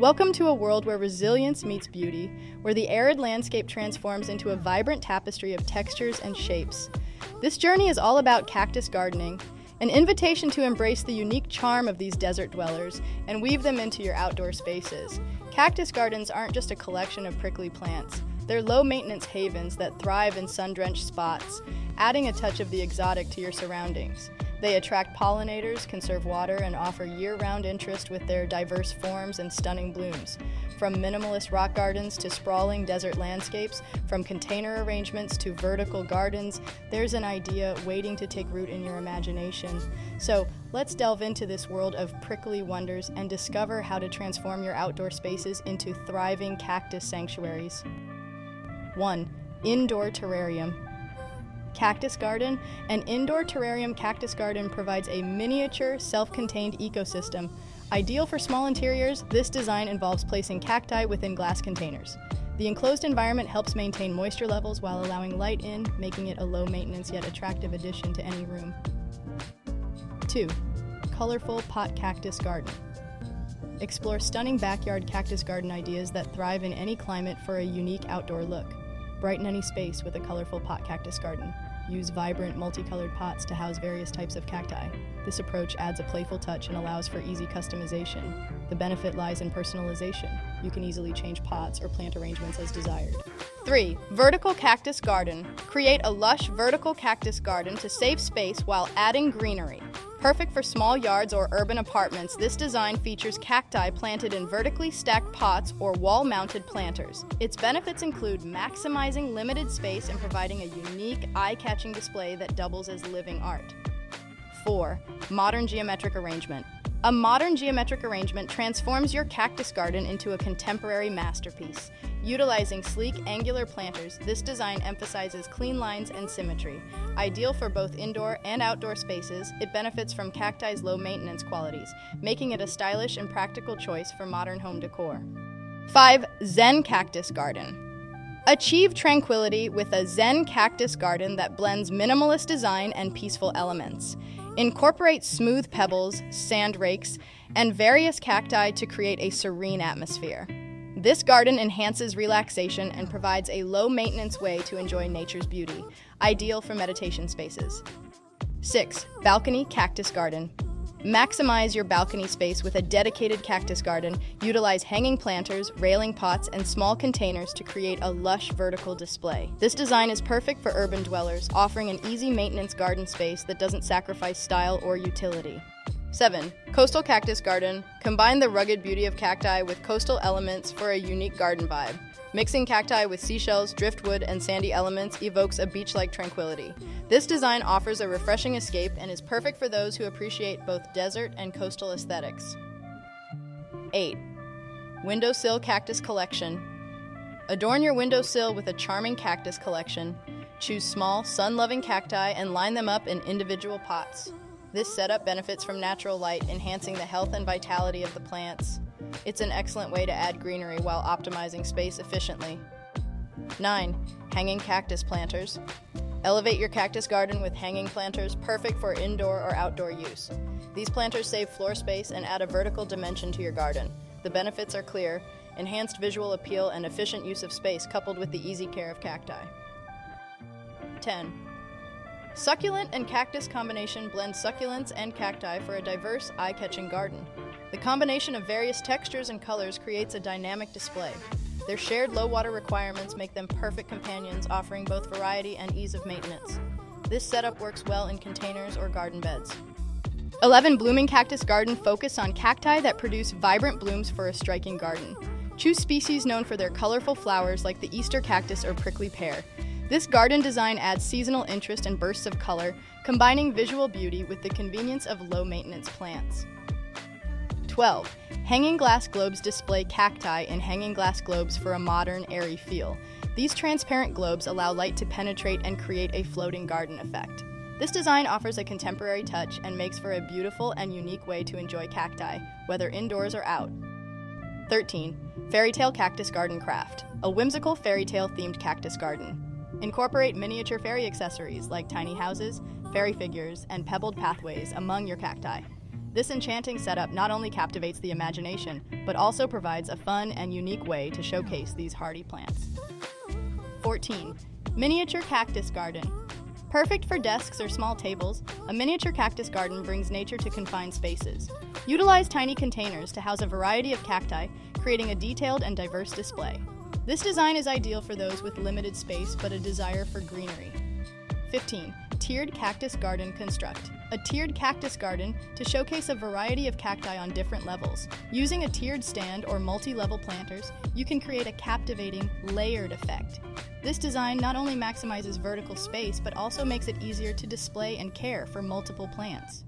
Welcome to a world where resilience meets beauty, where the arid landscape transforms into a vibrant tapestry of textures and shapes. This journey is all about cactus gardening, an invitation to embrace the unique charm of these desert dwellers and weave them into your outdoor spaces. Cactus gardens aren't just a collection of prickly plants. They're low-maintenance havens that thrive in sun-drenched spots, adding a touch of the exotic to your surroundings. They attract pollinators, conserve water, and offer year-round interest with their diverse forms and stunning blooms. From minimalist rock gardens to sprawling desert landscapes, from container arrangements to vertical gardens, there's an idea waiting to take root in your imagination. So let's delve into this world of prickly wonders and discover how to transform your outdoor spaces into thriving cactus sanctuaries. 1. Indoor terrarium. Cactus garden. An indoor terrarium cactus garden provides a miniature, self-contained ecosystem. Ideal for small interiors, this design involves placing cacti within glass containers. The enclosed environment helps maintain moisture levels while allowing light in, making it a low-maintenance yet attractive addition to any room. 2. Colorful pot cactus garden. Explore stunning backyard cactus garden ideas that thrive in any climate for a unique outdoor look. Brighten any space with a colorful pot cactus garden. Use vibrant, multicolored pots to house various types of cacti. This approach adds a playful touch and allows for easy customization. The benefit lies in personalization. You can easily change pots or plant arrangements as desired. 3. Vertical cactus garden. Create a lush vertical cactus garden to save space while adding greenery. Perfect for small yards or urban apartments, this design features cacti planted in vertically stacked pots or wall-mounted planters. Its benefits include maximizing limited space and providing a unique, eye-catching display that doubles as living art. 4. Modern geometric arrangement. A modern geometric arrangement transforms your cactus garden into a contemporary masterpiece. Utilizing sleek, angular planters, this design emphasizes clean lines and symmetry. Ideal for both indoor and outdoor spaces, it benefits from cacti's low-maintenance qualities, making it a stylish and practical choice for modern home decor. 5. Zen cactus garden. Achieve tranquility with a Zen cactus garden that blends minimalist design and peaceful elements. Incorporate smooth pebbles, sand rakes, and various cacti to create a serene atmosphere. This garden enhances relaxation and provides a low-maintenance way to enjoy nature's beauty, ideal for meditation spaces. 6. Balcony cactus garden. Maximize your balcony space with a dedicated cactus garden. Utilize hanging planters, railing pots, and small containers to create a lush vertical display. This design is perfect for urban dwellers, offering an easy maintenance garden space that doesn't sacrifice style or utility. 7. Coastal cactus garden. Combine the rugged beauty of cacti with coastal elements for a unique garden vibe. Mixing cacti with seashells, driftwood, and sandy elements evokes a beach-like tranquility. This design offers a refreshing escape and is perfect for those who appreciate both desert and coastal aesthetics. 8. Windowsill cactus collection. Adorn your windowsill with a charming cactus collection. Choose small, sun-loving cacti and line them up in individual pots. This setup benefits from natural light, enhancing the health and vitality of the plants. It's an excellent way to add greenery while optimizing space efficiently. 9. Hanging cactus planters. Elevate your cactus garden with hanging planters, perfect for indoor or outdoor use. These planters save floor space and add a vertical dimension to your garden. The benefits are clear: enhanced visual appeal and efficient use of space coupled with the easy care of cacti. 10. Succulent and cactus combination blends succulents and cacti for a diverse, eye-catching garden. The combination of various textures and colors creates a dynamic display. Their shared low water requirements make them perfect companions, offering both variety and ease of maintenance. This setup works well in containers or garden beds. 11. Blooming cactus garden. Focus on cacti that produce vibrant blooms for a striking garden. Choose species known for their colorful flowers like the Easter cactus or prickly pear. This garden design adds seasonal interest and bursts of color, combining visual beauty with the convenience of low-maintenance plants. 12. Hanging glass globes. Display cacti in hanging glass globes for a modern, airy feel. These transparent globes allow light to penetrate and create a floating garden effect. This design offers a contemporary touch and makes for a beautiful and unique way to enjoy cacti, whether indoors or out. 13. Fairy tale cactus garden craft. A whimsical fairy tale themed cactus garden. Incorporate miniature fairy accessories like tiny houses, fairy figures, and pebbled pathways among your cacti. This enchanting setup not only captivates the imagination, but also provides a fun and unique way to showcase these hardy plants. 14. Miniature cactus garden. Perfect for desks or small tables, a miniature cactus garden brings nature to confined spaces. Utilize tiny containers to house a variety of cacti, creating a detailed and diverse display. This design is ideal for those with limited space but a desire for greenery. 15. Tiered cactus garden construct. A tiered cactus garden to showcase a variety of cacti on different levels. Using a tiered stand or multi-level planters, you can create a captivating, layered effect. This design not only maximizes vertical space, but also makes it easier to display and care for multiple plants.